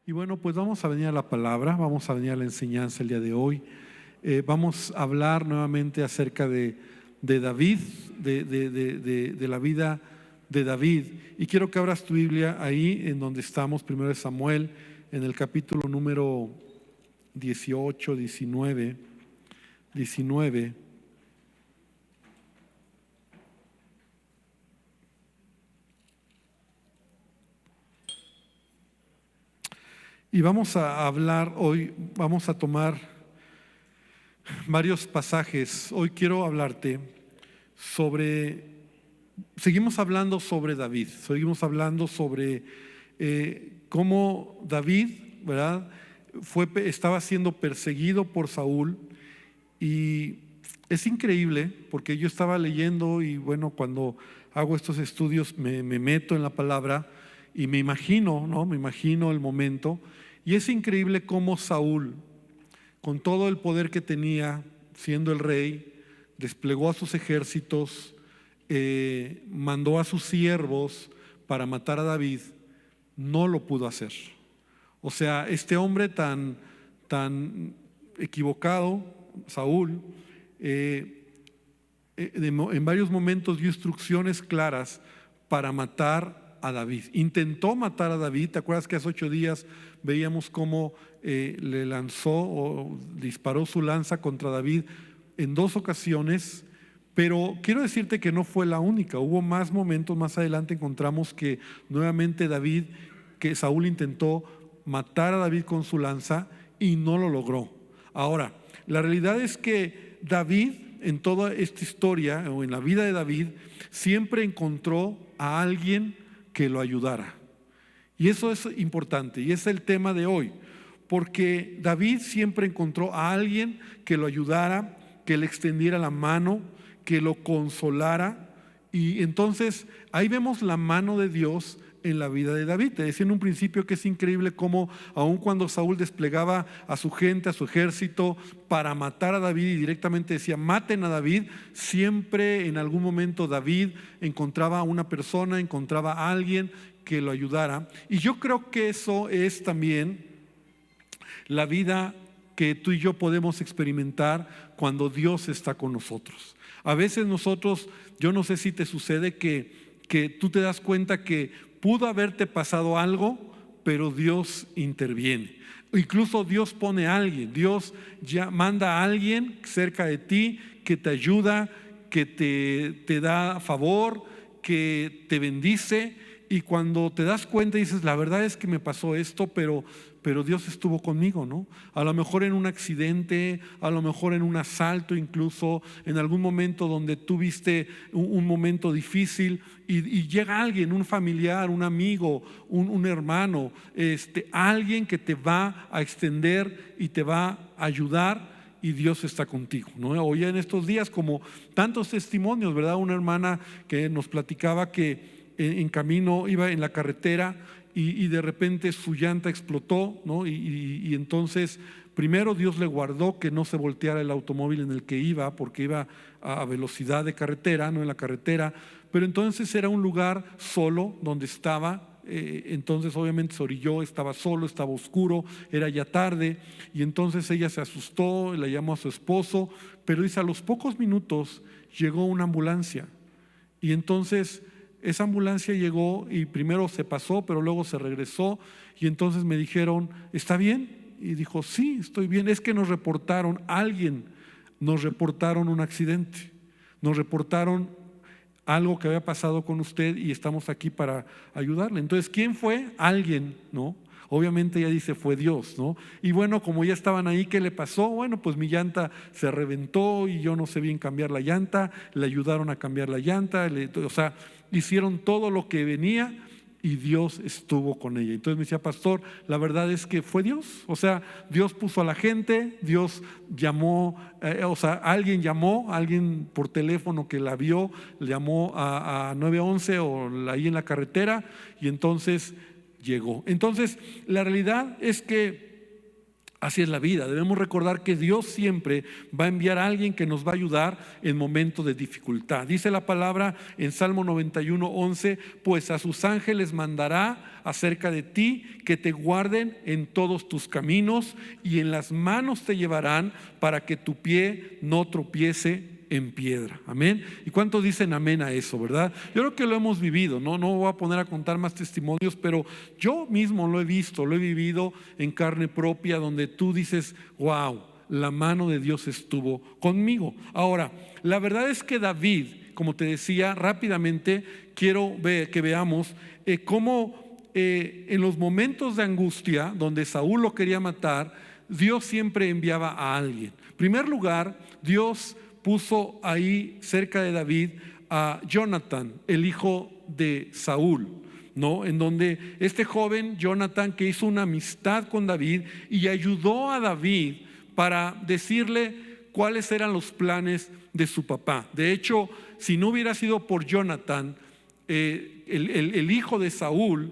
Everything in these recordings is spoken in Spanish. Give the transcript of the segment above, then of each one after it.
Y bueno, pues vamos a venir a la palabra, vamos a venir a la enseñanza el día de hoy. Vamos a hablar nuevamente acerca de David, de la vida de David. Y quiero que abras tu Biblia ahí en donde estamos, primero de Samuel, en el capítulo número 18, 19. Y vamos a hablar hoy, vamos a tomar varios pasajes. Hoy quiero hablarte seguimos hablando sobre David, seguimos hablando sobre cómo David, ¿verdad? Estaba siendo perseguido por Saúl. Y es increíble porque yo estaba leyendo y bueno, cuando hago estos estudios me meto en la palabra y me imagino, ¿no? Me imagino el momento. Y es increíble cómo Saúl, con todo el poder que tenía, siendo el rey, desplegó a sus ejércitos, mandó a sus siervos para matar a David. No lo pudo hacer. O sea, este hombre tan equivocado, Saúl, en varios momentos dio instrucciones claras para matar a David. Intentó matar a David. ¿Te acuerdas que hace 8 días veíamos cómo le lanzó o disparó su lanza contra David en 2 ocasiones? Pero quiero decirte que no fue la única. Hubo más momentos. Más adelante encontramos que nuevamente que Saúl intentó matar a David con su lanza y no lo logró. Ahora, la realidad es que David, en toda esta historia o en la vida de David, siempre encontró a alguien que lo ayudara. Y eso es importante y es el tema de hoy, porque David siempre encontró a alguien que lo ayudara, que le extendiera la mano, que lo consolara. Y entonces ahí vemos la mano de Dios en la vida de David. Te decía en un principio que es increíble cómo aun cuando Saúl desplegaba a su gente, a su ejército para matar a David y directamente decía maten a David, siempre en algún momento David encontraba a una persona, encontraba a alguien que lo ayudara. Y yo creo que eso es también la vida que tú y yo podemos experimentar cuando Dios está con nosotros. A veces nosotros, yo no sé si te sucede que tú te das cuenta que pudo haberte pasado algo, pero Dios interviene. Incluso Dios pone a alguien, Dios ya manda a alguien cerca de ti que te ayuda, que te da favor, que te bendice. Y cuando te das cuenta dices, la verdad es que me pasó esto, pero Dios estuvo conmigo, ¿no? A lo mejor en un accidente, a lo mejor en un asalto, incluso en algún momento donde tuviste un momento difícil y llega alguien, un familiar, un amigo, un hermano, alguien que te va a extender y te va a ayudar. Y Dios está contigo, ¿no? Hoy en estos días, como tantos testimonios, ¿verdad? Una hermana que nos platicaba que en camino iba en la carretera y de repente su llanta explotó, ¿no? Y entonces primero Dios le guardó que no se volteara el automóvil en el que iba, porque iba a velocidad de carretera, no en la carretera, pero entonces era un lugar solo donde estaba. Entonces obviamente se orilló, estaba solo, estaba oscuro, era ya tarde y entonces ella se asustó, le llamó a su esposo, pero dice a los pocos minutos llegó una ambulancia y entonces esa ambulancia llegó y primero se pasó, pero luego se regresó y entonces me dijeron, ¿está bien? Y dijo, sí, estoy bien. Es que nos reportaron un accidente, nos reportaron algo que había pasado con usted y estamos aquí para ayudarle. Entonces, ¿quién fue? Alguien, ¿no? Obviamente ella dice, fue Dios, ¿no? Y bueno, como ya estaban ahí, ¿qué le pasó? Bueno, pues mi llanta se reventó y yo no sé bien cambiar la llanta, le ayudaron a cambiar la llanta, o sea, hicieron todo lo que venía y Dios estuvo con ella. Entonces me decía, pastor, la verdad es que fue Dios. O sea, Dios puso a la gente, Dios llamó, alguien llamó, alguien por teléfono que la vio, le llamó a 911 o ahí en la carretera y entonces llegó. Entonces, la realidad es que Así es la vida. Debemos recordar que Dios siempre va a enviar a alguien que nos va a ayudar en momentos de dificultad. Dice la palabra en Salmo 91:11: pues a sus ángeles mandará acerca de ti, que te guarden en todos tus caminos, y en las manos te llevarán para que tu pie no tropiece en piedra. Amén. ¿Y cuántos dicen amén a eso, verdad? Yo creo que lo hemos vivido. No voy a poner a contar más testimonios, pero yo mismo lo he visto, lo he vivido en carne propia, donde tú dices: wow, la mano de Dios estuvo conmigo. Ahora, la verdad es que David, como te decía rápidamente, quiero que veamos cómo en los momentos de angustia donde Saúl lo quería matar, Dios siempre enviaba a alguien. En primer lugar, Dios puso ahí cerca de David a Jonathan, el hijo de Saúl, ¿no? En donde este joven Jonathan, que hizo una amistad con David y ayudó a David para decirle cuáles eran los planes de su papá. De hecho, si no hubiera sido por Jonathan, el hijo de Saúl,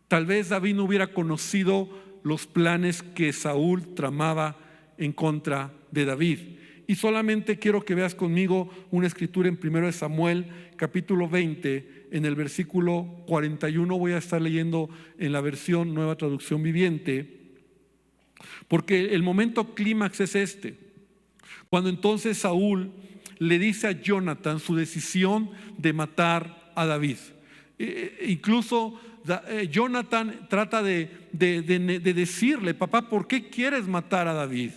tal vez David no hubiera conocido los planes que Saúl tramaba en contra de David. Y solamente quiero que veas conmigo una escritura en 1 Samuel capítulo 20, en el versículo 41. Voy a estar leyendo en la versión Nueva Traducción Viviente, porque el momento clímax es este: cuando entonces Saúl le dice a Jonathan su decisión de matar a David. Incluso Jonathan trata de decirle: papá, ¿por qué quieres matar a David?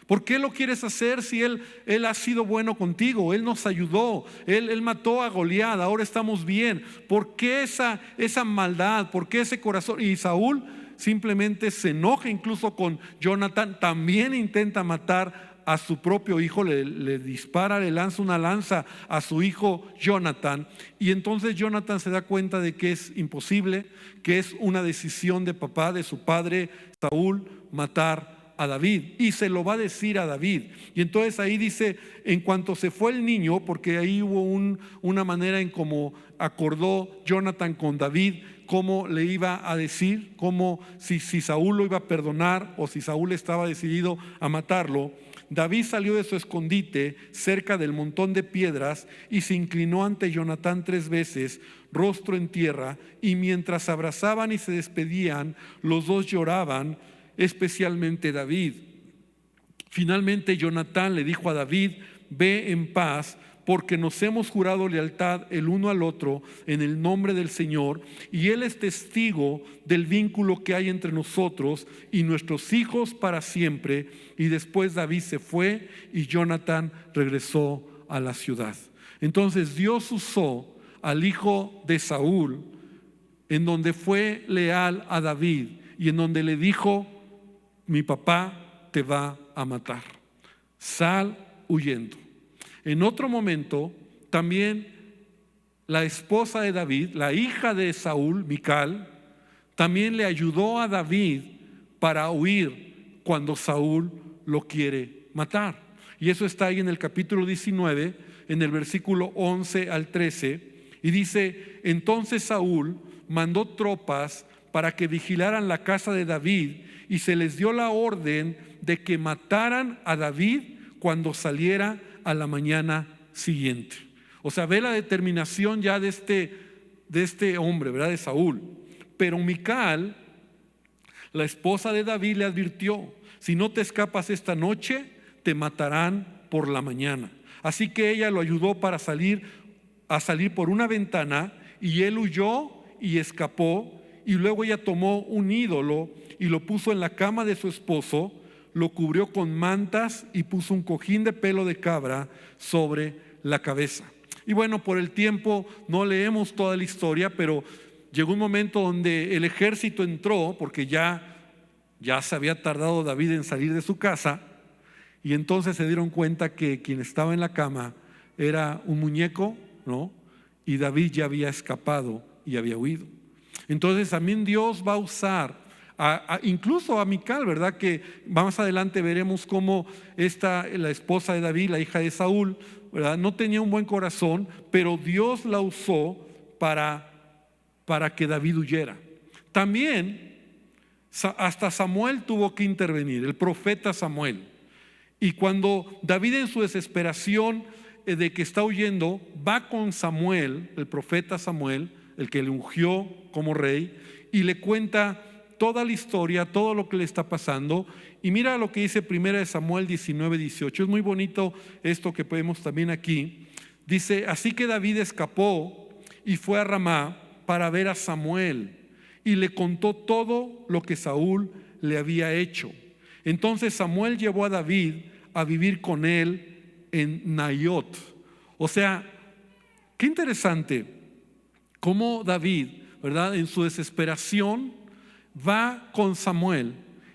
¿Por qué lo quieres hacer si él ha sido bueno contigo? Él nos ayudó, él mató a Goliat, ahora estamos bien. ¿Por qué esa maldad? ¿Por qué ese corazón? Y Saúl simplemente se enoja incluso con Jonathan, también intenta matar a su propio hijo, le dispara, le lanza una lanza a su hijo Jonathan. Y entonces Jonathan se da cuenta de que es imposible, que es una decisión de papá, de su padre Saúl, matar a David, y se lo va a decir a David. Y entonces ahí dice: en cuanto se fue el niño, porque ahí hubo una manera en cómo acordó Jonathan con David, cómo le iba a decir, cómo si Saúl lo iba a perdonar o si Saúl estaba decidido a matarlo. David salió de su escondite cerca del montón de piedras y se inclinó ante Jonatán 3 veces, rostro en tierra, y mientras se abrazaban y se despedían, los dos lloraban, especialmente David. Finalmente Jonatán le dijo a David: ve en paz, porque nos hemos jurado lealtad el uno al otro en el nombre del Señor, y Él es testigo del vínculo que hay entre nosotros y nuestros hijos para siempre. Y después David se fue y Jonatán regresó a la ciudad. Entonces Dios usó al hijo de Saúl, en donde fue leal a David y en donde le dijo: mi papá te va a matar, sal huyendo. En otro momento también la esposa de David, la hija de Saúl, Mical, también le ayudó a David para huir cuando Saúl lo quiere matar. Y eso está ahí en el capítulo 19, en el versículo 11 al 13, y dice: entonces Saúl mandó tropas para que vigilaran la casa de David, y se les dio la orden de que mataran a David cuando saliera a la mañana siguiente. O sea, ve la determinación ya de este hombre, ¿verdad? De Saúl. Pero Mical, la esposa de David, le advirtió: si no te escapas esta noche, te matarán por la mañana. Así que ella lo ayudó a salir por una ventana, y él huyó y escapó. Y luego ella tomó un ídolo y lo puso en la cama de su esposo, lo cubrió con mantas y puso un cojín de pelo de cabra sobre la cabeza. Y bueno, por el tiempo no leemos toda la historia, pero llegó un momento donde el ejército entró, porque ya se había tardado David en salir de su casa, y entonces se dieron cuenta que quien estaba en la cama era un muñeco, ¿no? Y David ya había escapado y había huido. Entonces también Dios va a usar incluso a Mical, ¿verdad? Que más adelante veremos cómo la esposa de David, la hija de Saúl, ¿verdad? No tenía un buen corazón, pero Dios la usó para que David huyera. También Hasta Samuel tuvo que intervenir, el profeta Samuel. Y cuando David, en su desesperación de que está huyendo, va con Samuel, el profeta Samuel, el que le ungió como rey, y le cuenta toda la historia, todo lo que le está pasando. Y mira lo que dice 1 Samuel 19:18. Es muy bonito esto que vemos también aquí. Dice: así que David escapó y fue a Ramá para ver a Samuel, y le contó todo lo que Saúl le había hecho. Entonces Samuel llevó a David a vivir con él en Naiot. O sea, qué interesante cómo David, ¿verdad?, en su desesperación va con Samuel.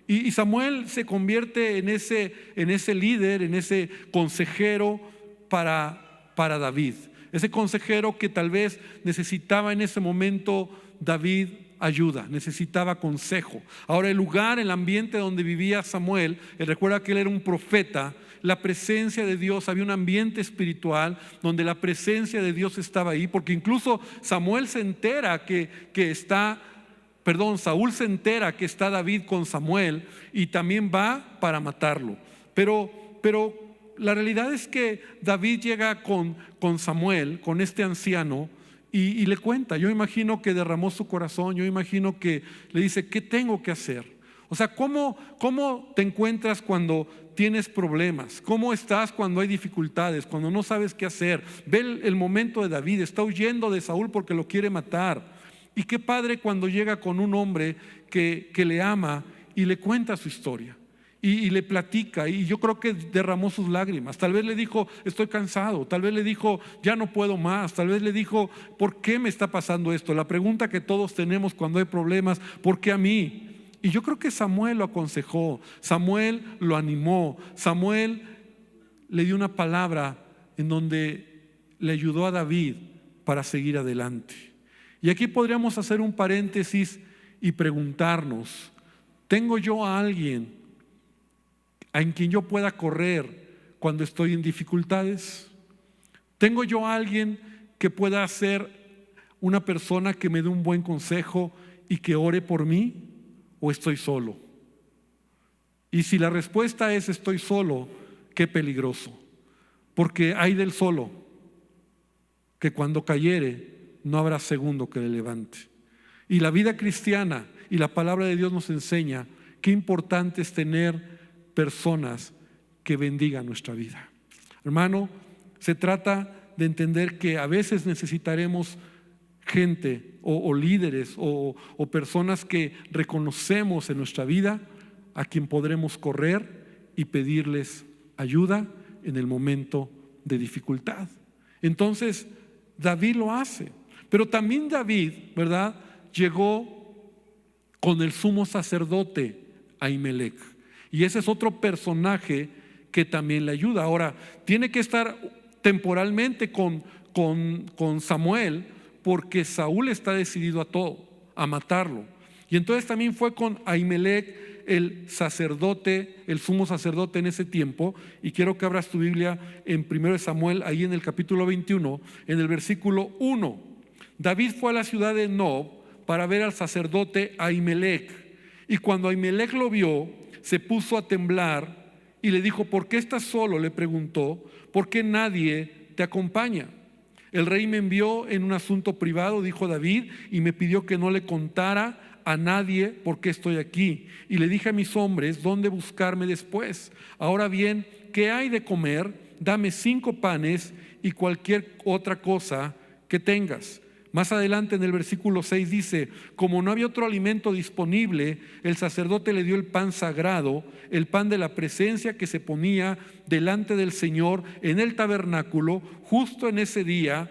Y Samuel se convierte en ese líder, en ese consejero para David. Ese consejero que tal vez necesitaba en ese momento David ayuda, necesitaba consejo. Ahora, el lugar, el ambiente donde vivía Samuel, recuerda que él era un profeta. La presencia de Dios, había un ambiente espiritual donde la presencia de Dios estaba ahí, porque incluso Saúl se entera que está David con Samuel, y también va para matarlo. Pero la realidad es que David llega con Samuel, con este anciano, y le cuenta. Yo imagino que derramó su corazón. Yo imagino que le dice: ¿qué tengo que hacer? O sea, ¿cómo te encuentras cuando tienes problemas? ¿Cómo estás cuando hay dificultades? Cuando no sabes qué hacer. Ve el momento de David, está huyendo de Saúl porque lo quiere matar. Y qué padre cuando llega con un hombre que le ama y le cuenta su historia y le platica. Y yo creo que derramó sus lágrimas. Tal vez le dijo: estoy cansado. Tal vez le dijo: ya no puedo más. Tal vez le dijo: ¿por qué me está pasando esto? La pregunta que todos tenemos cuando hay problemas: ¿por qué a mí? Y yo creo que Samuel lo aconsejó, Samuel lo animó, Samuel le dio una palabra en donde le ayudó a David para seguir adelante. Y aquí podríamos hacer un paréntesis y preguntarnos: ¿tengo yo a alguien en quien yo pueda correr cuando estoy en dificultades? ¿Tengo yo a alguien que pueda ser una persona que me dé un buen consejo y que ore por mí? ¿O estoy solo? Y si la respuesta es estoy solo, qué peligroso, porque hay del solo que cuando cayere no habrá segundo que le levante. Y la vida cristiana y la palabra de Dios nos enseña qué importante es tener personas que bendigan nuestra vida. Hermano, se trata de entender que a veces necesitaremos gente o líderes o personas que reconocemos en nuestra vida, a quien podremos correr y pedirles ayuda en el momento de dificultad. Entonces David lo hace. Pero también David, ¿verdad?, llegó con el sumo sacerdote Ahimelech, y ese es otro personaje que también le ayuda. Ahora, tiene que estar temporalmente con Samuel, porque Saúl está decidido a todo, a matarlo. Y entonces también fue con Ahimelech, el sacerdote, el sumo sacerdote en ese tiempo. Y quiero que abras tu Biblia en 1 Samuel, ahí en el capítulo 21, en el versículo 1. David fue a la ciudad de Nob para ver al sacerdote Ahimelech. Y cuando Ahimelech lo vio, se puso a temblar y le dijo: ¿por qué estás solo?, le preguntó. ¿Por qué nadie te acompaña? El rey me envió en un asunto privado, dijo David, y me pidió que no le contara a nadie por qué estoy aquí. Y le dije a mis hombres: ¿dónde buscarme después? Ahora bien, ¿qué hay de comer? Dame 5 panes y cualquier otra cosa que tengas. Más adelante en el versículo 6 dice: como no había otro alimento disponible, el sacerdote le dio el pan sagrado, el pan de la presencia que se ponía delante del Señor en el tabernáculo. Justo en ese día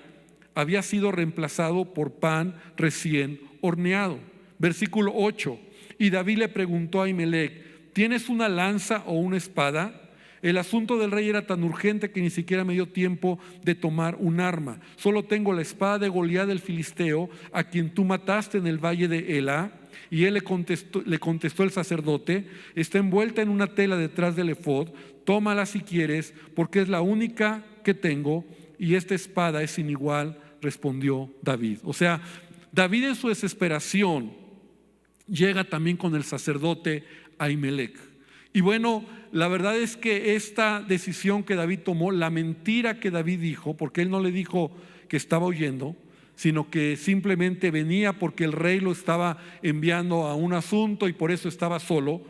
había sido reemplazado por pan recién horneado. Versículo 8: y David le preguntó a Ahimelech: ¿tienes una lanza o una espada? El asunto del rey era tan urgente que ni siquiera me dio tiempo de tomar un arma. Solo tengo la espada de Goliat el filisteo, a quien tú mataste en el valle de Elá. Y él le contestó el sacerdote: está envuelta en una tela detrás del efod, tómala si quieres, porque es la única que tengo, y esta espada es sin igual, respondió David. O sea, David en su desesperación llega también con el sacerdote Ahimelech. Y bueno, la verdad es que esta decisión que David tomó, la mentira que David dijo, porque él no le dijo que estaba huyendo, sino que simplemente venía porque el rey lo estaba enviando a un asunto y por eso estaba solo.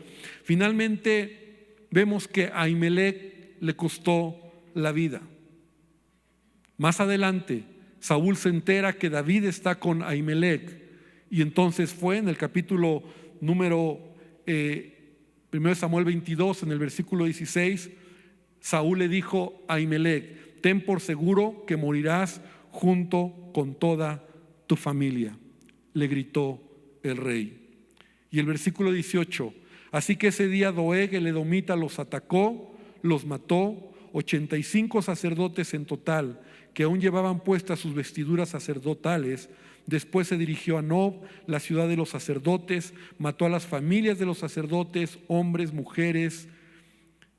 Finalmente vemos que a Ahimelech le costó la vida. Más adelante, Saúl se entera que David está con Ahimelech, y entonces fue en el capítulo número 1 Samuel 22, en el versículo 16, Saúl le dijo a Ahimelech: ten por seguro que morirás junto con toda tu familia. Le gritó el rey. Y el versículo 18: así que ese día Doeg el edomita los atacó, los mató, 85 sacerdotes en total, que aún llevaban puestas sus vestiduras sacerdotales. Después se dirigió a Nob, la ciudad de los sacerdotes, mató a las familias de los sacerdotes, hombres, mujeres,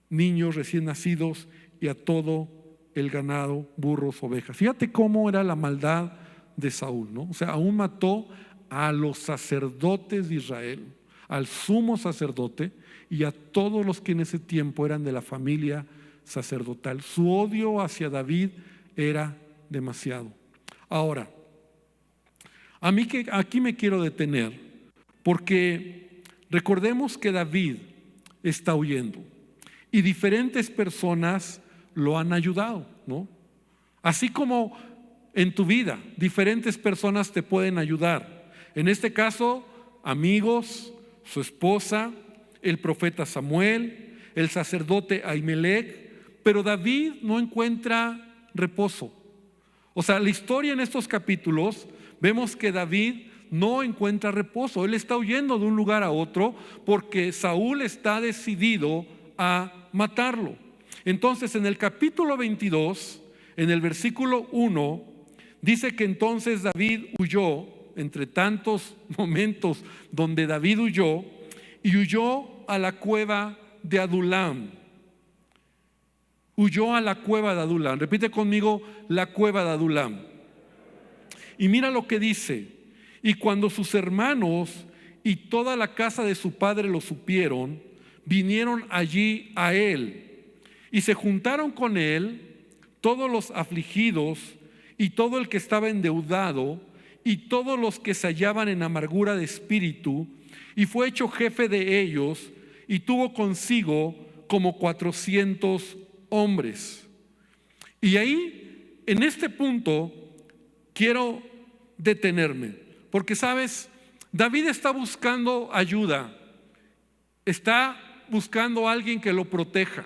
niños recién nacidos, y a todo el ganado, burros, ovejas. Fíjate cómo era la maldad de Saúl, ¿no? O sea, aún mató a los sacerdotes de Israel, al sumo sacerdote y a todos los que en ese tiempo eran de la familia sacerdotal. Su odio hacia David era demasiado. Ahora, aquí me quiero detener, porque recordemos que David está huyendo y diferentes personas lo han ayudado, ¿no? Así como en tu vida, diferentes personas te pueden ayudar. En este caso, amigos, su esposa, el profeta Samuel, el sacerdote Ahimelech, pero David no encuentra reposo. O sea, la historia en estos capítulos, vemos que David no encuentra reposo. Él está huyendo de un lugar a otro porque Saúl está decidido a matarlo. Entonces, en el capítulo 22, en el versículo 1, dice que entonces David huyó, entre tantos momentos donde David huyó, y huyó a la cueva de Adulam. Huyó a la cueva de Adulam. Repite conmigo: la cueva de Adulam. Y mira lo que dice: y cuando sus hermanos y toda la casa de su padre lo supieron, vinieron allí a él, y se juntaron con él todos los afligidos y todo el que estaba endeudado y todos los que se hallaban en amargura de espíritu, y fue hecho jefe de ellos, y tuvo consigo como 400 hombres. Y ahí, en este punto, quiero detenerme, porque sabes, David está buscando ayuda, está buscando a alguien que lo proteja,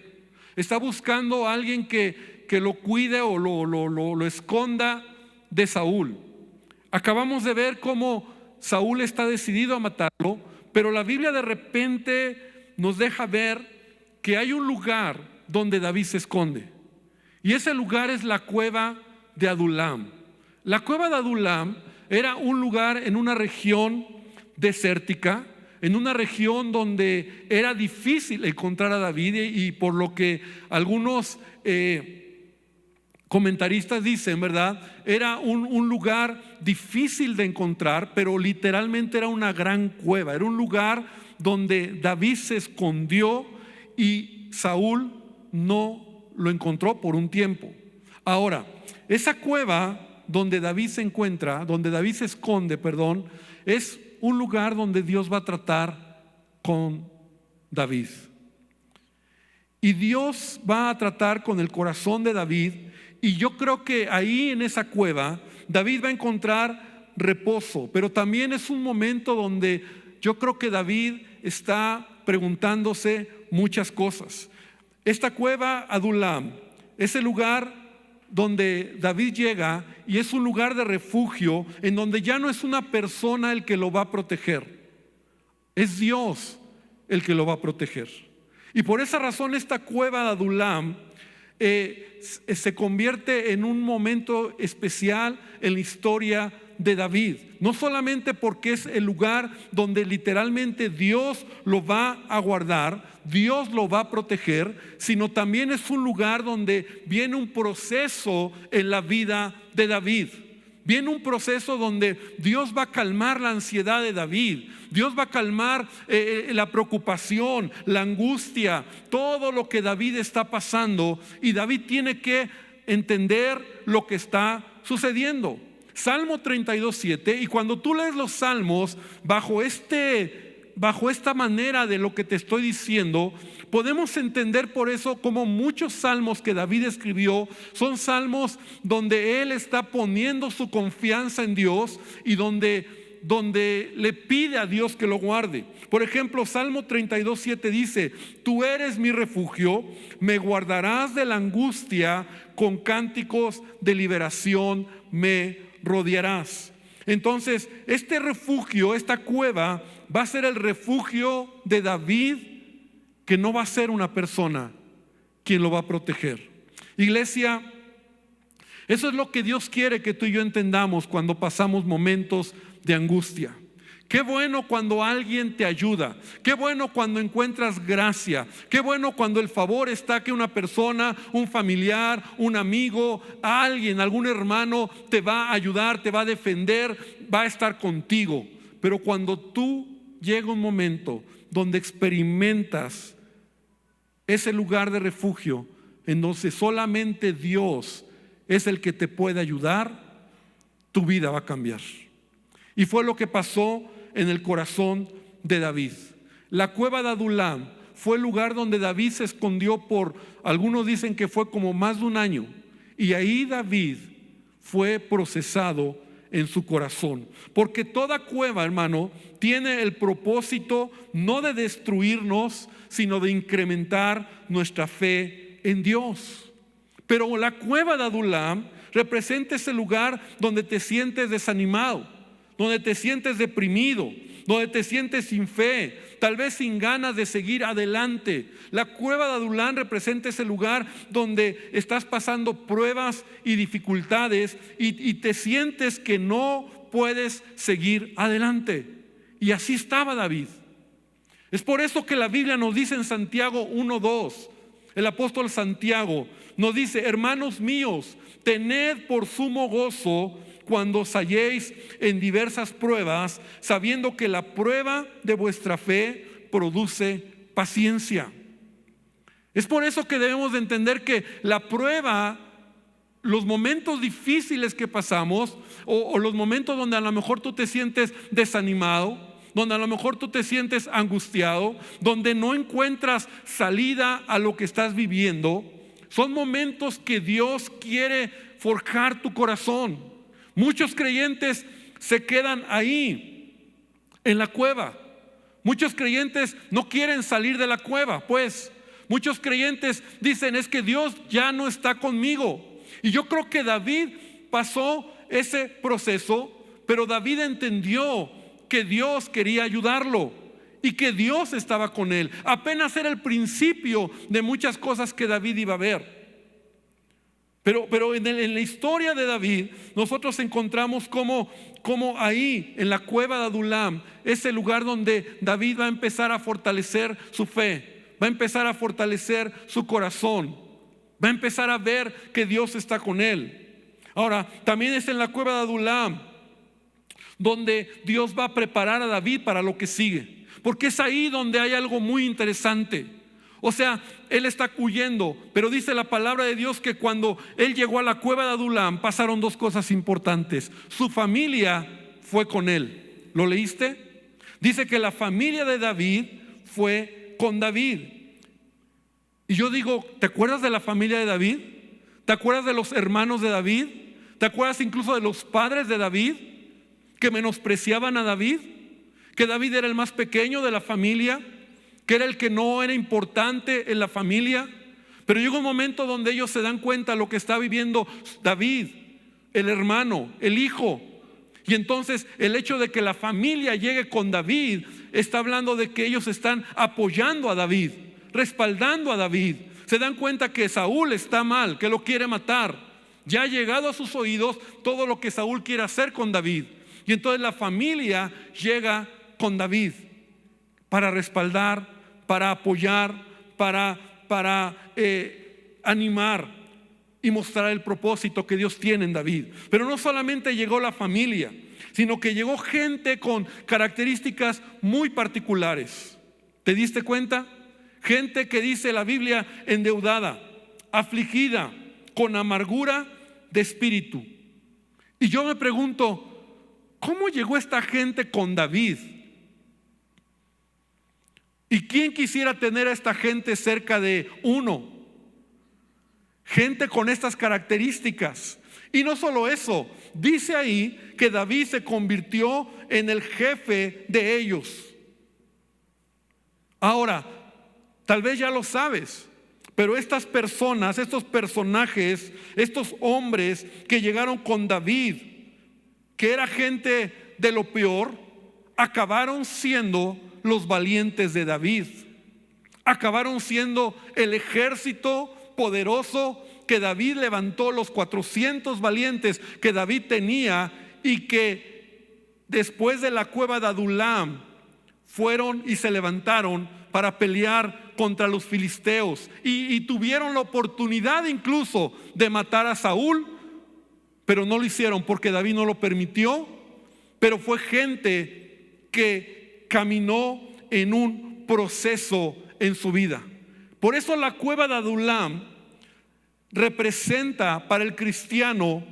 está buscando a alguien que lo cuide o lo esconda de Saúl. Acabamos de ver cómo Saúl está decidido a matarlo, pero la Biblia de repente nos deja ver que hay un lugar donde David se esconde, y ese lugar es la cueva de Adulam. La cueva de Adulam era un lugar en una región desértica, en una región donde era difícil encontrar a David, y por lo que algunos comentaristas dicen, ¿verdad? Era un lugar difícil de encontrar, pero literalmente era una gran cueva. Era un lugar donde David se escondió y Saúl no lo encontró por un tiempo. Ahora, esa cueva donde David se encuentra, donde David se esconde, es un lugar donde Dios va a tratar con David. Y Dios va a tratar con el corazón de David, y yo creo que ahí en esa cueva David va a encontrar reposo, pero también es un momento donde yo creo que David está preguntándose muchas cosas. Esta cueva Adulam es el lugar donde David llega, y es un lugar de refugio en donde ya no es una persona el que lo va a proteger, es Dios el que lo va a proteger. Y por esa razón esta cueva de Adulam se convierte en un momento especial en la historia de David, no solamente porque es el lugar donde literalmente Dios lo va a guardar, Dios lo va a proteger, sino también es un lugar donde viene un proceso en la vida de David. Viene un proceso donde Dios va a calmar la ansiedad de David. Dios va a calmar la preocupación, la angustia, todo lo que David está pasando. Y David tiene que entender lo que está sucediendo. Salmo 32:7. Y cuando tú lees los salmos bajo esta manera de lo que te estoy diciendo, podemos entender por eso como muchos salmos que David escribió son salmos donde él está poniendo su confianza en Dios y donde le pide a Dios que lo guarde. Por ejemplo, Salmo 32:7 dice: tú eres mi refugio, me guardarás de la angustia, con cánticos de liberación me rodearás. Entonces, este refugio, esta cueva, va a ser el refugio de David, que no va a ser una persona quien lo va a proteger. Iglesia, eso es lo que Dios quiere que tú y yo entendamos cuando pasamos momentos de angustia. Qué bueno cuando alguien te ayuda. Qué bueno cuando encuentras gracia. Qué bueno cuando el favor está, que una persona, un familiar, un amigo, alguien, algún hermano te va a ayudar, te va a defender, va a estar contigo. Pero cuando tú llega un momento donde experimentas ese lugar de refugio, en donde solamente Dios es el que te puede ayudar, tu vida va a cambiar. Y fue lo que pasó en el corazón de David. La cueva de Adulam fue el lugar donde David se escondió por, algunos dicen que fue como más de un año. Y ahí David fue procesado en su corazón. Porque toda cueva, hermano, tiene el propósito no de destruirnos, sino de incrementar nuestra fe en Dios. Pero la cueva de Adulam representa ese lugar donde te sientes desanimado, donde te sientes deprimido, donde te sientes sin fe, tal vez sin ganas de seguir adelante. La cueva de Adulam representa ese lugar donde estás pasando pruebas y dificultades y te sientes que no puedes seguir adelante. Y así estaba David. Es por eso que la Biblia nos dice en Santiago 1:2, el apóstol Santiago nos dice: hermanos míos, tened por sumo gozo cuando os halléis en diversas pruebas, sabiendo que la prueba de vuestra fe produce paciencia. Es por eso que debemos de entender que la prueba, los momentos difíciles que pasamos, o los momentos donde a lo mejor tú te sientes desanimado, donde a lo mejor tú te sientes angustiado, donde no encuentras salida a lo que estás viviendo, son momentos que Dios quiere forjar tu corazón. Muchos creyentes se quedan ahí, en la cueva. Muchos creyentes no quieren salir de la cueva, pues. Muchos creyentes dicen: es que Dios ya no está conmigo. Y yo creo que David pasó ese proceso, pero David entendió que Dios quería ayudarlo y que Dios estaba con él. Apenas era el principio de muchas cosas que David iba a ver. Pero en la historia de David nosotros encontramos como ahí en la cueva de Adulam, ese lugar donde David va a empezar a fortalecer su fe, va a empezar a fortalecer su corazón, va a empezar a ver que Dios está con él. Ahora, también es en la cueva de Adulam donde Dios va a preparar a David para lo que sigue, porque es ahí donde hay algo muy interesante. O sea, él está huyendo, pero dice la palabra de Dios que cuando él llegó a la cueva de Adulam pasaron dos cosas importantes. Su familia fue con él. ¿Lo leíste? Dice que la familia de David fue con David. Y yo digo, ¿te acuerdas de la familia de David? ¿Te acuerdas de los hermanos de David? ¿Te acuerdas incluso de los padres de David que menospreciaban a David? Que David era el más pequeño de la familia, que era el que no era importante en la familia. Pero llega un momento donde ellos se dan cuenta de lo que está viviendo David, el hermano, el hijo. Y entonces el hecho de que la familia llegue con David está hablando de que ellos están apoyando a David, respaldando a David. Se dan cuenta que Saúl está mal, que lo quiere matar. Ya ha llegado a sus oídos todo lo que Saúl quiere hacer con David. Y entonces la familia llega con David para respaldar, para apoyar, para animar. y mostrar el propósito que Dios tiene en David. Pero no solamente llegó la familia, sino que llegó gente con características muy particulares. ¿Te diste cuenta? Gente que dice la Biblia endeudada, afligida, con amargura de espíritu. Y yo me pregunto, ¿cómo llegó esta gente con David? ¿Y quién quisiera tener a esta gente cerca de uno? Gente con estas características. Y no solo eso, dice ahí que David se convirtió en el jefe de ellos. Ahora, tal vez ya lo sabes, pero estas personas, estos personajes, estos hombres que llegaron con David, que era gente de lo peor, acabaron siendo los valientes de David. Acabaron siendo el ejército poderoso que David levantó, los 400 valientes que David tenía, y que después de la cueva de Adulam fueron y se levantaron para pelear contra los filisteos y tuvieron la oportunidad incluso de matar a Saúl, pero no lo hicieron porque David no lo permitió. Pero fue gente que caminó en un proceso en su vida. Por eso la cueva de Adulam representa para el cristiano,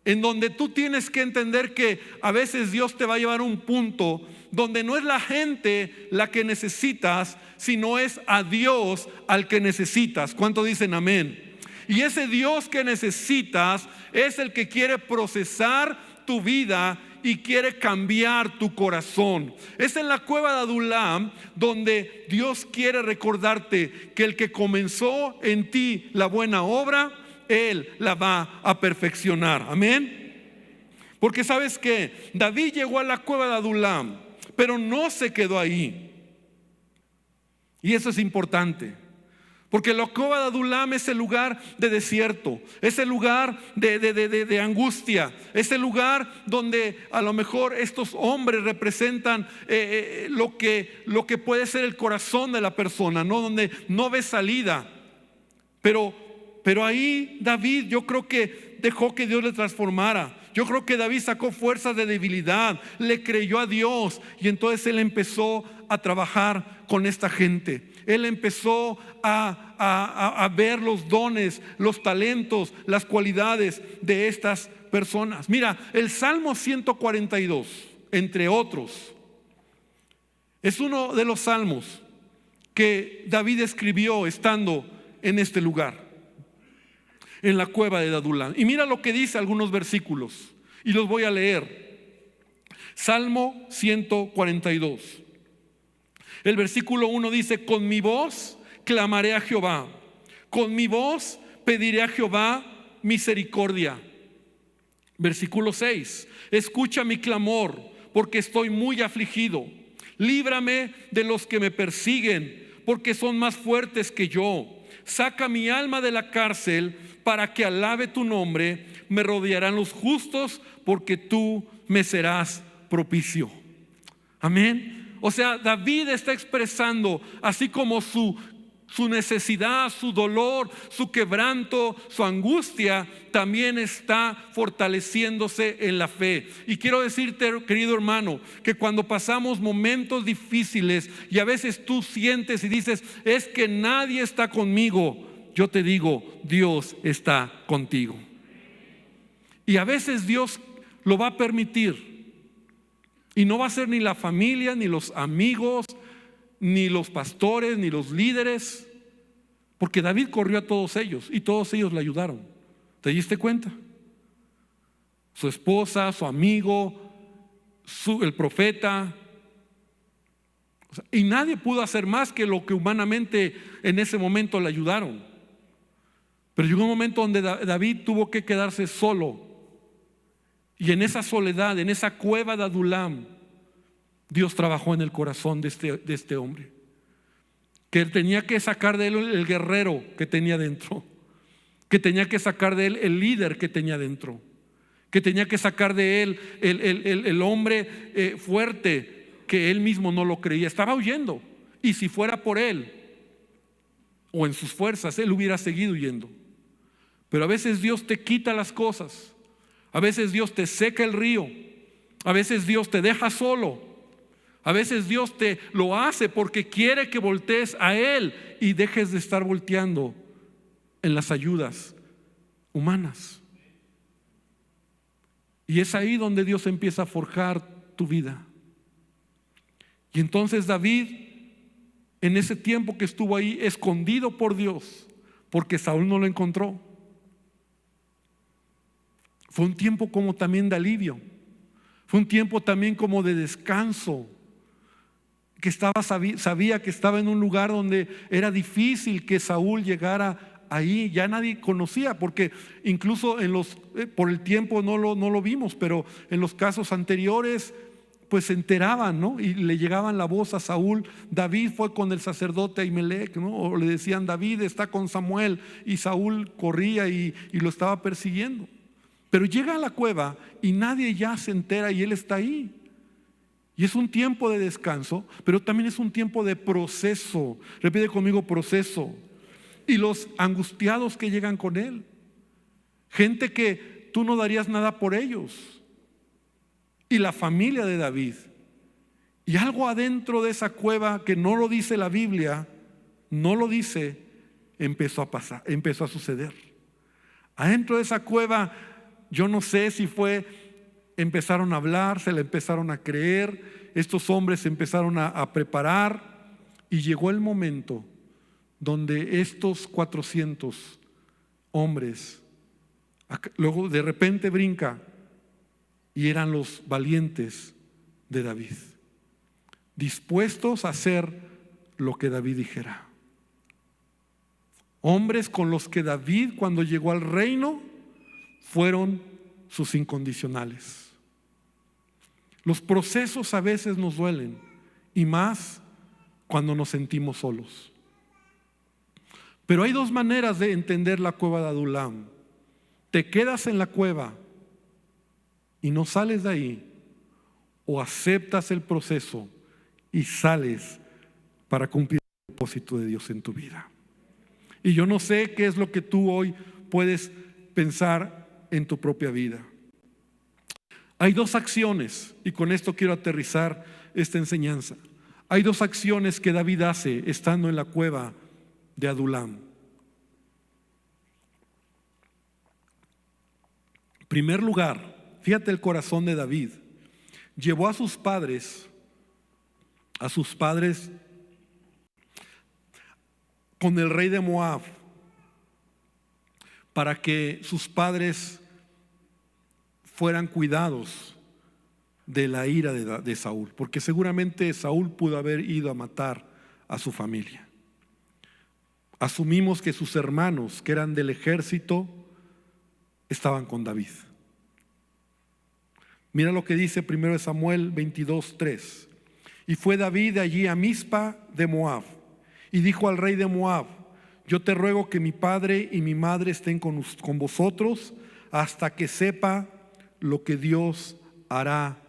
en donde tú tienes que entender que a veces Dios te va a llevar a un punto donde no es la gente la que necesitas, sino es a Dios al que necesitas. ¿Cuántos dicen amén? Y ese Dios que necesitas es el que quiere procesar tu vida y quiere cambiar tu corazón. Es en la cueva de Adulam donde Dios quiere recordarte que el que comenzó en ti la buena obra, Él la va a perfeccionar. Amén. Porque sabes que David llegó a la cueva de Adulam, pero no se quedó ahí. Y eso es importante, porque la cueva de Adulam es el lugar de desierto, es el lugar de angustia, es el lugar donde a lo mejor estos hombres representan lo que puede ser el corazón de la persona, ¿no? Donde no ve salida. Pero ahí David, yo creo que dejó que Dios le transformara. Yo creo que David sacó fuerzas de debilidad, le creyó a Dios, y entonces él empezó a trabajar con esta gente. Él empezó a ver los dones, los talentos, las cualidades de estas personas. Mira, el Salmo 142, entre otros, es uno de los salmos que David escribió estando en este lugar, en la cueva de Adulam. Y mira lo que dice algunos versículos, y los voy a leer. Salmo 142. El versículo 1 dice: con mi voz clamaré a Jehová, con mi voz pediré a Jehová misericordia. Versículo 6: escucha mi clamor, porque estoy muy afligido. Líbrame de los que me persiguen, porque son más fuertes que yo. Saca mi alma de la cárcel, para que alabe tu nombre. Me rodearán los justos, porque tú me serás propicio. Amén. O sea, David está expresando, así como su necesidad, su dolor, su quebranto, su angustia, también está fortaleciéndose en la fe. Y quiero decirte, querido hermano, que cuando pasamos momentos difíciles y a veces tú sientes y dices: es que nadie está conmigo, yo te digo, Dios está contigo. Y a veces Dios lo va a permitir, y no va a ser ni la familia, ni los amigos, ni los pastores, ni los líderes, porque David corrió a todos ellos y todos ellos le ayudaron. ¿Te diste cuenta? Su esposa, su amigo, el profeta. Y nadie pudo hacer más que lo que humanamente en ese momento le ayudaron. Pero llegó un momento donde David tuvo que quedarse solo. Y en esa soledad, en esa cueva de Adulam, Dios trabajó en el corazón de este hombre, que él tenía que sacar de él el guerrero que tenía dentro, que tenía que sacar de él el líder que tenía dentro, que tenía que sacar de él el hombre fuerte, que él mismo no lo creía, estaba huyendo. Y si fuera por él o en sus fuerzas, él hubiera seguido huyendo. Pero a veces Dios te quita las cosas. A veces Dios te seca el río. A veces Dios te deja solo. A veces Dios te lo hace porque quiere que voltees a Él y dejes de estar volteando en las ayudas humanas. Y es ahí donde Dios empieza a forjar tu vida. Y entonces David, en ese tiempo que estuvo ahí escondido por Dios, porque Saúl no lo encontró, fue un tiempo como también de alivio. Fue un tiempo también como de descanso. Que sabía que estaba en un lugar donde era difícil que Saúl llegara ahí. Ya nadie conocía, porque incluso por el tiempo no lo vimos, pero en los casos anteriores pues se enteraban, ¿no? Y le llegaban la voz a Saúl: David fue con el sacerdote Ahimelech, ¿no? O le decían: David está con Samuel, y Saúl corría y lo estaba persiguiendo. Pero llega a la cueva y nadie ya se entera y él está ahí. Y es un tiempo de descanso, pero también es un tiempo de proceso. Repite conmigo: proceso. Y los angustiados que llegan con él, gente que tú no darías nada por ellos, y la familia de David. Y algo adentro de esa cueva que no lo dice la Biblia, no lo dice, empezó a pasar, empezó a suceder. Adentro de esa cueva, yo no sé si empezaron a hablar, se le empezaron a creer, estos hombres se empezaron a preparar, y llegó el momento donde estos 400 hombres, luego de repente brinca, y eran los valientes de David, dispuestos a hacer lo que David dijera. Hombres con los que David, cuando llegó al reino, fueron sus incondicionales. Los procesos a veces nos duelen, y más cuando nos sentimos solos. Pero hay dos maneras de entender la cueva de Adulam. Te quedas en la cueva y no sales de ahí, o aceptas el proceso y sales para cumplir el propósito de Dios en tu vida. Y yo no sé qué es lo que tú hoy puedes pensar en tu propia vida. Hay dos acciones, y con esto quiero aterrizar esta enseñanza. Hay dos acciones que David hace estando en la cueva de Adulam. En primer lugar, fíjate el corazón de David. Llevó a sus padres con el rey de Moab, para que sus padres fueran cuidados de la ira de Saúl, porque seguramente Saúl pudo haber ido a matar a su familia. Asumimos que sus hermanos, que eran del ejército, estaban con David. Mira lo que dice 1 Samuel 22:3. Y fue David allí a Mizpa de Moab, y dijo al rey de Moab: yo te ruego que mi padre y mi madre estén con vosotros hasta que sepa lo que Dios hará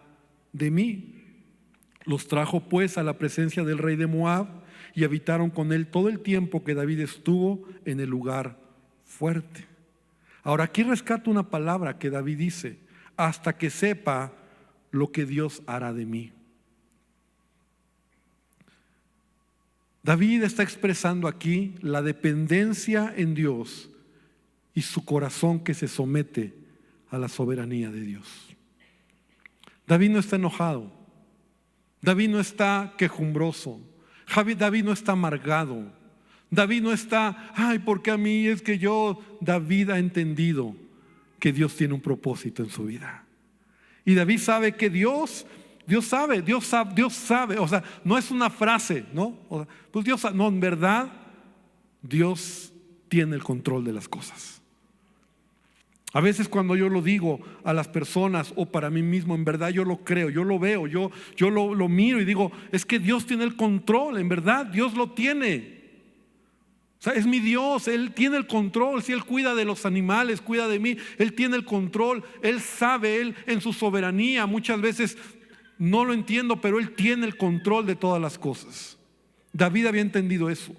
de mí. Los trajo pues a la presencia del rey de Moab, y habitaron con él todo el tiempo que David estuvo en el lugar fuerte. Ahora aquí rescato una palabra que David dice: hasta que sepa lo que Dios hará de mí. David está expresando aquí la dependencia en Dios y su corazón que se somete a la soberanía de Dios. David no está enojado, David no está quejumbroso, David no está amargado, David no está: ay, porque a mí es que yo. David ha entendido que Dios tiene un propósito en su vida, y David sabe que Dios sabe, o sea, no es una frase, ¿no? O sea, pues Dios sabe, no, en verdad Dios tiene el control de las cosas. A veces cuando yo lo digo a las personas o para mí mismo, en verdad yo lo creo, yo lo veo, yo lo miro y digo: es que Dios tiene el control, en verdad Dios lo tiene. O sea, es mi Dios, Él tiene el control. Si Él cuida de los animales, cuida de mí, Él tiene el control, Él sabe, Él en su soberanía. Muchas veces no lo entiendo, pero Él tiene el control de todas las cosas. David había entendido eso.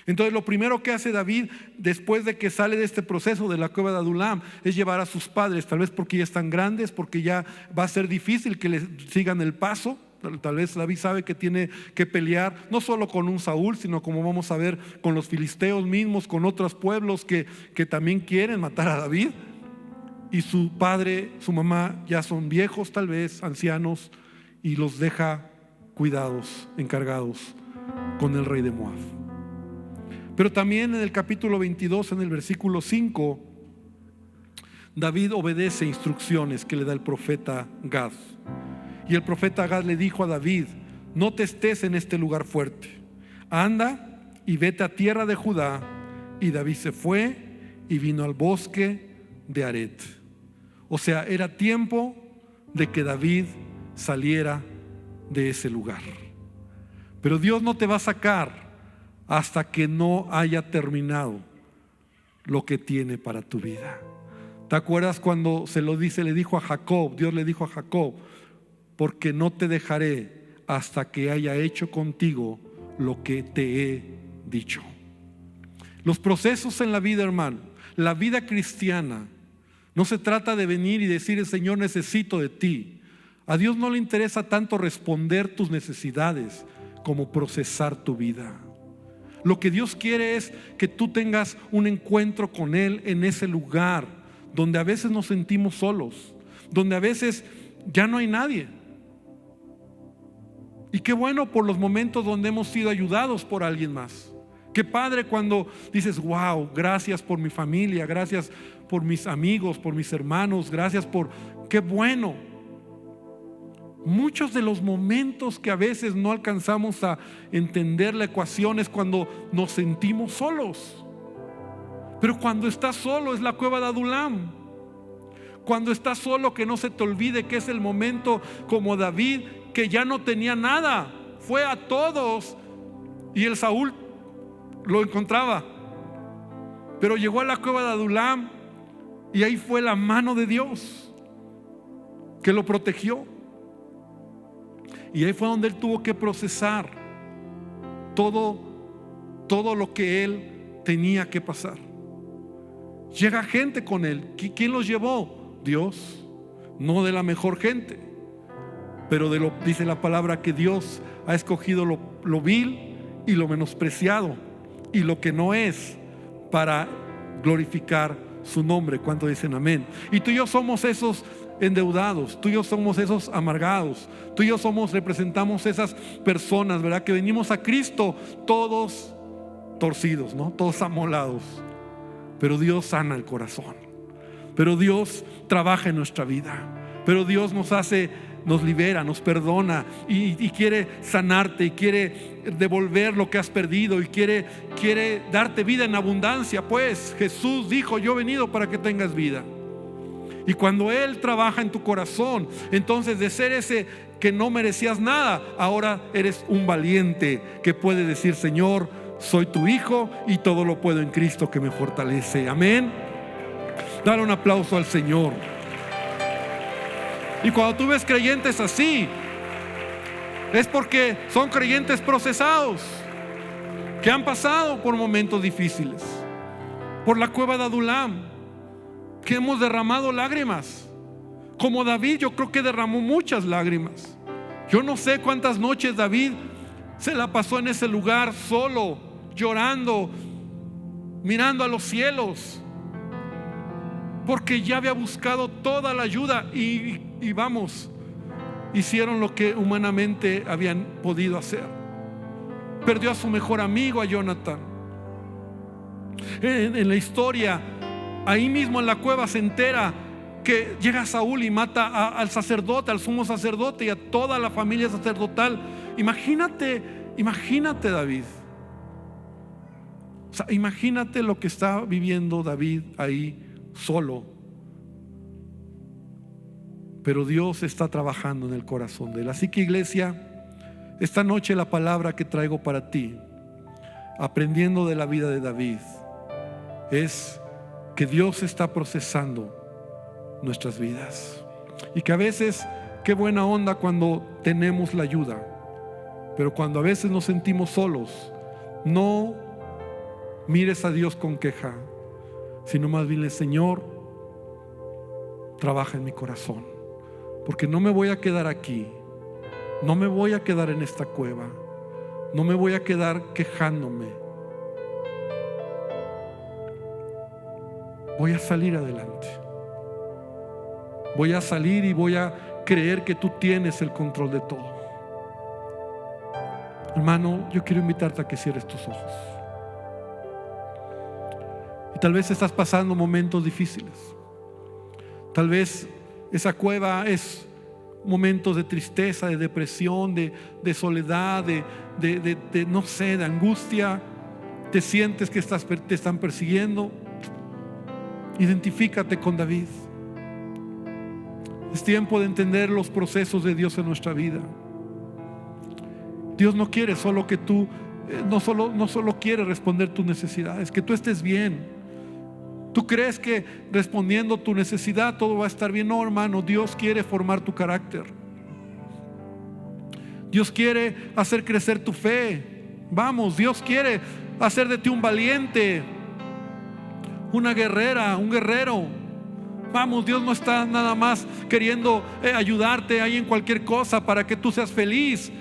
Entonces lo primero que hace David después de que sale de este proceso de la cueva de Adulam es llevar a sus padres, tal vez porque ya están grandes, porque ya va a ser difícil que les sigan el paso. Tal vez David sabe que tiene que pelear no solo con un Saúl, sino, como vamos a ver, con los filisteos mismos, con otros pueblos que también quieren matar a David. Y su padre, su mamá ya son viejos, tal vez ancianos, y los deja cuidados, encargados con el rey de Moab. Pero también en el capítulo 22, en el versículo 5, David obedece instrucciones que le da el profeta Gad. Y el profeta Gad le dijo a David: no te estés en este lugar fuerte, anda y vete a tierra de Judá. Y David se fue y vino al bosque de Aret. O sea, era tiempo de que David saliera de ese lugar. Pero Dios no te va a sacar hasta que no haya terminado lo que tiene para tu vida. ¿Te acuerdas cuando le dijo a Jacob? Dios le dijo a Jacob: porque no te dejaré hasta que haya hecho contigo lo que te he dicho. Los procesos en la vida, hermano, la vida cristiana, no se trata de venir y decir: Señor, necesito de ti. A Dios no le interesa tanto responder tus necesidades como procesar tu vida. Lo que Dios quiere es que tú tengas un encuentro con Él en ese lugar donde a veces nos sentimos solos, donde a veces ya no hay nadie. Y qué bueno por los momentos donde hemos sido ayudados por alguien más. Qué padre cuando dices: wow, gracias por mi familia, gracias por mis amigos, por mis hermanos, gracias por... Qué bueno. Muchos de los momentos que a veces no alcanzamos a entender la ecuación es cuando nos sentimos solos. Pero cuando estás solo es la cueva de Adulam. Cuando estás solo, que no se te olvide que es el momento como David, que ya no tenía nada, fue a todos y el Saúl lo encontraba. Pero llegó a la cueva de Adulam y ahí fue la mano de Dios que lo protegió. Y ahí fue donde él tuvo que procesar todo lo que él tenía que pasar. Llega gente con él. ¿Quién los llevó? Dios. No de la mejor gente, pero dice la palabra que Dios ha escogido lo vil y lo menospreciado y lo que no es, para glorificar su nombre. ¿Cuánto dicen amén? Y tú y yo somos esos endeudados, tú y yo somos esos amargados, tú y yo representamos esas personas, ¿verdad? Que venimos a Cristo todos torcidos, ¿no? Todos amolados. Pero Dios sana el corazón, pero Dios trabaja en nuestra vida, pero Dios nos libera, nos perdona y quiere sanarte y quiere devolver lo que has perdido y quiere darte vida en abundancia. Pues Jesús dijo: yo he venido para que tengas vida. Y cuando Él trabaja en tu corazón, entonces de ser ese que no merecías nada, ahora eres un valiente que puede decir: Señor, soy tu hijo y todo lo puedo en Cristo que me fortalece. Amén. Dale un aplauso al Señor. Y cuando tú ves creyentes así, es porque son creyentes procesados, que han pasado por momentos difíciles, por la cueva de Adulam, que hemos derramado lágrimas. Como David, yo creo que derramó muchas lágrimas. Yo no sé cuántas noches David se la pasó en ese lugar solo, llorando, mirando a los cielos, porque ya había buscado toda la ayuda y hicieron lo que humanamente habían podido hacer. Perdió a su mejor amigo, a Jonathan. En la historia, ahí mismo en la cueva, se entera que llega Saúl y mata al sacerdote, al sumo sacerdote y a toda la familia sacerdotal. Imagínate David. O sea, imagínate lo que está viviendo David ahí solo. Pero Dios está trabajando en el corazón de él. Así que, iglesia, esta noche la palabra que traigo para ti, aprendiendo de la vida de David, es que Dios está procesando nuestras vidas. Y que a veces, qué buena onda cuando tenemos la ayuda, pero cuando a veces nos sentimos solos, no mires a Dios con queja, sino más bien, Señor, trabaja en mi corazón, porque no me voy a quedar aquí, no me voy a quedar en esta cueva, no me voy a quedar quejándome. Voy a salir adelante. Voy a salir y voy a creer que tú tienes el control de todo. Hermano, yo quiero invitarte a que cierres tus ojos. Y tal vez estás pasando momentos difíciles. Tal vez esa cueva es momentos de tristeza, de depresión, de soledad, de no sé, de angustia. Te sientes que te están persiguiendo. Identifícate con David. Es tiempo de entender los procesos de Dios en nuestra vida. Dios no quiere solo que tú, no solo quiere responder tus necesidades, que tú estés bien. ¿Tú crees que respondiendo tu necesidad todo va a estar bien? No, hermano, Dios quiere formar tu carácter. Dios quiere hacer crecer tu fe. Vamos, Dios quiere hacer de ti un valiente, una guerrera, un guerrero. Vamos, Dios no está nada más queriendo ayudarte ahí en cualquier cosa para que tú seas feliz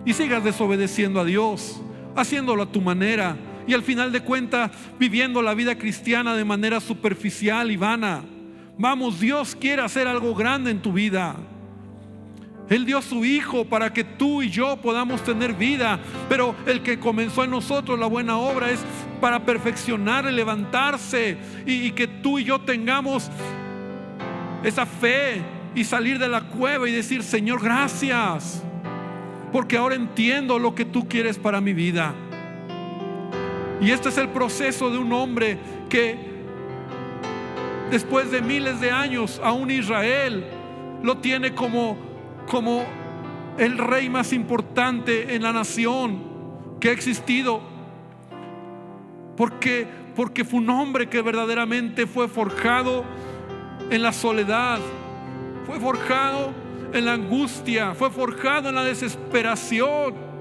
y sigas desobedeciendo a Dios, haciéndolo a tu manera, y al final de cuentas viviendo la vida cristiana de manera superficial y vana. Vamos, Dios quiere hacer algo grande en tu vida. Él dio a su Hijo para que tú y yo podamos tener vida, pero el que comenzó en nosotros la buena obra es para perfeccionar y levantarse, y que tú y yo tengamos esa fe y salir de la cueva y decir: Señor, gracias, porque ahora entiendo lo que tú quieres para mi vida. Y este es el proceso de un hombre que después de miles de años aún Israel lo tiene como el rey más importante en la nación que ha existido, porque fue un hombre que verdaderamente fue forjado en la soledad, fue forjado en la angustia, fue forjado en la desesperación,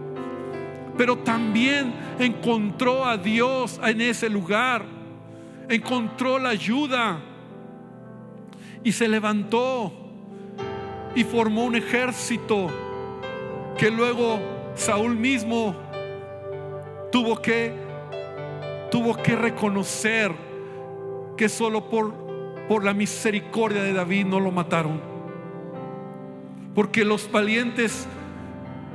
pero también encontró a Dios en ese lugar, encontró la ayuda y se levantó y formó un ejército que luego Saúl mismo tuvo que reconocer que solo por la misericordia de David no lo mataron, porque los valientes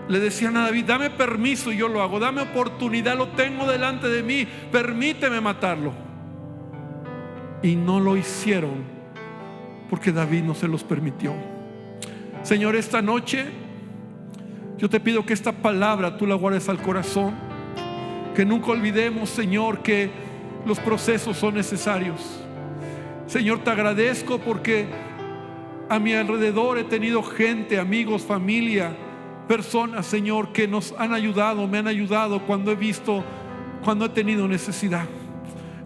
le decían a David: dame permiso y yo lo hago, dame oportunidad, lo tengo delante de mí, permíteme matarlo. Y no lo hicieron porque David no se los permitió. Señor, esta noche yo te pido que esta palabra tú la guardes al corazón, que nunca olvidemos, Señor, que los procesos son necesarios. Señor, te agradezco porque a mi alrededor he tenido gente, amigos, familia, personas, Señor, que nos han ayudado, me han ayudado cuando he tenido necesidad,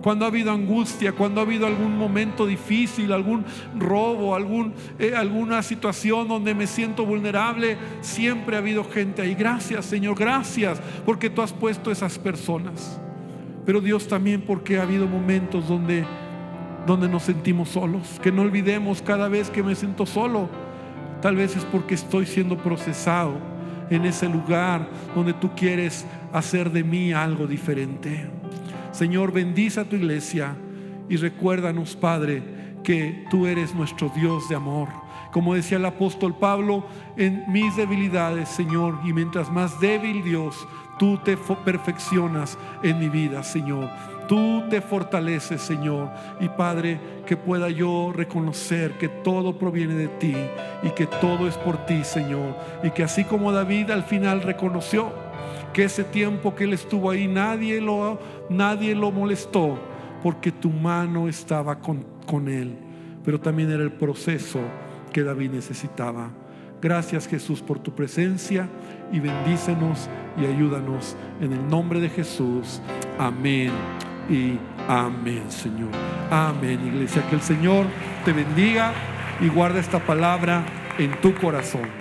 cuando ha habido angustia, cuando ha habido algún momento difícil, algún robo, alguna situación donde me siento vulnerable. Siempre ha habido gente ahí. Gracias, Señor, gracias porque tú has puesto esas personas. Pero Dios, también porque ha habido momentos donde nos sentimos solos. Que no olvidemos, cada vez que me siento solo, tal vez es porque estoy siendo procesado en ese lugar donde tú quieres hacer de mí algo diferente. Señor, bendice a tu iglesia y recuérdanos, Padre, que tú eres nuestro Dios de amor. Como decía el apóstol Pablo: en mis debilidades, Señor, y mientras más débil, Dios, tú te perfeccionas en mi vida, Señor. Tú te fortaleces, Señor. Y Padre, que pueda yo reconocer que todo proviene de ti y que todo es por ti, Señor. Y que así como David al final reconoció que ese tiempo que él estuvo ahí nadie lo molestó, porque tu mano estaba con él. Pero también era el proceso que David necesitaba. Gracias, Jesús, por tu presencia, y bendícenos y ayúdanos en el nombre de Jesús. Amén y amén, Señor. Amén, iglesia. Que el Señor te bendiga y guarda esta palabra en tu corazón.